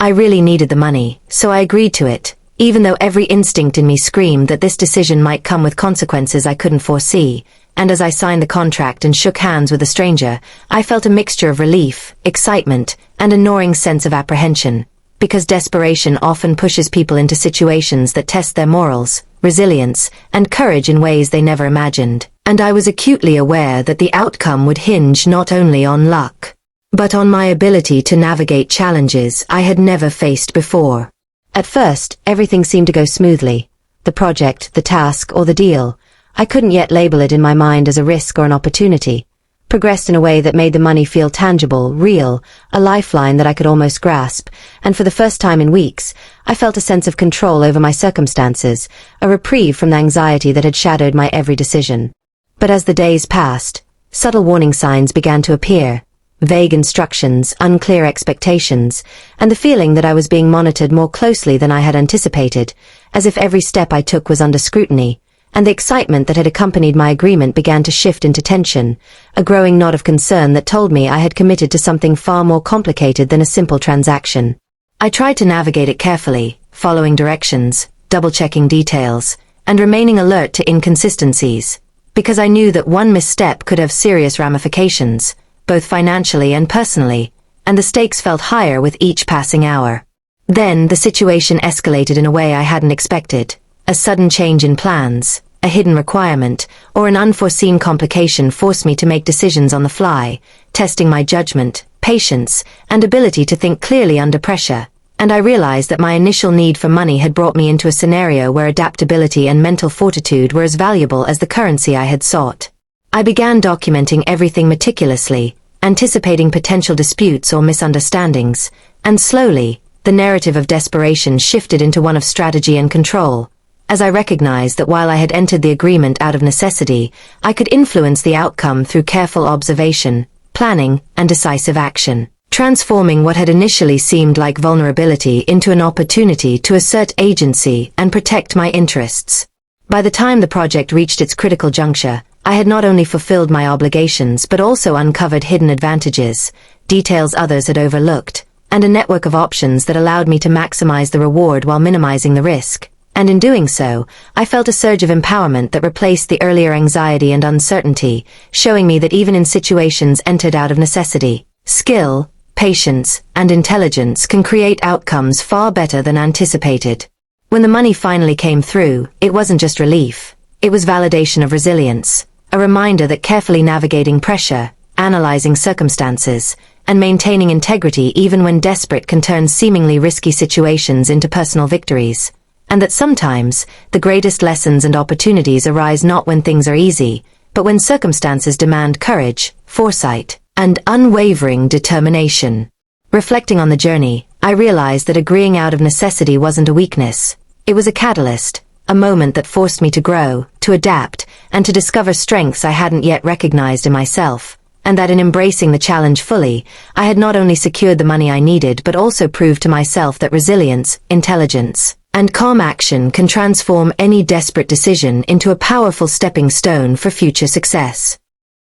I really needed the money, so I agreed to it, even though every instinct in me screamed that this decision might come with consequences I couldn't foresee. And as I signed the contract and shook hands with a stranger, I felt a mixture of relief, excitement, and a gnawing sense of apprehension, because desperation often pushes people into situations that test their morals, resilience, and courage in ways they never imagined. And I was acutely aware that the outcome would hinge not only on luck, but on my ability to navigate challenges I had never faced before. At first, everything seemed to go smoothly. The project, the task, or the deal, I couldn't yet label it in my mind as a risk or an opportunity, progressed in a way that made the money feel tangible, real, a lifeline that I could almost grasp, and for the first time in weeks, I felt a sense of control over my circumstances, a reprieve from the anxiety that had shadowed my every decision. But as the days passed, subtle warning signs began to appear, vague instructions, unclear expectations, and the feeling that I was being monitored more closely than I had anticipated, as if every step I took was under scrutiny, and the excitement that had accompanied my agreement began to shift into tension, a growing knot of concern that told me I had committed to something far more complicated than a simple transaction. I tried to navigate it carefully, following directions, double-checking details, and remaining alert to inconsistencies, because I knew that one misstep could have serious ramifications, both financially and personally, and the stakes felt higher with each passing hour. Then the situation escalated in a way I hadn't expected. A sudden change in plans, a hidden requirement, or an unforeseen complication forced me to make decisions on the fly, testing my judgment, patience, and ability to think clearly under pressure. And I realized that my initial need for money had brought me into a scenario where adaptability and mental fortitude were as valuable as the currency I had sought. I began documenting everything meticulously, anticipating potential disputes or misunderstandings, and slowly, the narrative of desperation shifted into one of strategy and control, as I recognized that while I had entered the agreement out of necessity, I could influence the outcome through careful observation, planning, and decisive action, transforming what had initially seemed like vulnerability into an opportunity to assert agency and protect my interests. By the time the project reached its critical juncture, I had not only fulfilled my obligations but also uncovered hidden advantages, details others had overlooked, and a network of options that allowed me to maximize the reward while minimizing the risk. And in doing so, I felt a surge of empowerment that replaced the earlier anxiety and uncertainty, showing me that even in situations entered out of necessity, skill, patience, and intelligence can create outcomes far better than anticipated. When the money finally came through, it wasn't just relief. It was validation of resilience, a reminder that carefully navigating pressure, analyzing circumstances, and maintaining integrity even when desperate can turn seemingly risky situations into personal victories. And that sometimes, the greatest lessons and opportunities arise not when things are easy, but when circumstances demand courage, foresight, and unwavering determination. Reflecting on the journey, I realized that agreeing out of necessity wasn't a weakness. It was a catalyst, a moment that forced me to grow, to adapt, and to discover strengths I hadn't yet recognized in myself, and that in embracing the challenge fully, I had not only secured the money I needed but also proved to myself that resilience, intelligence, and calm action can transform any desperate decision into a powerful stepping stone for future success.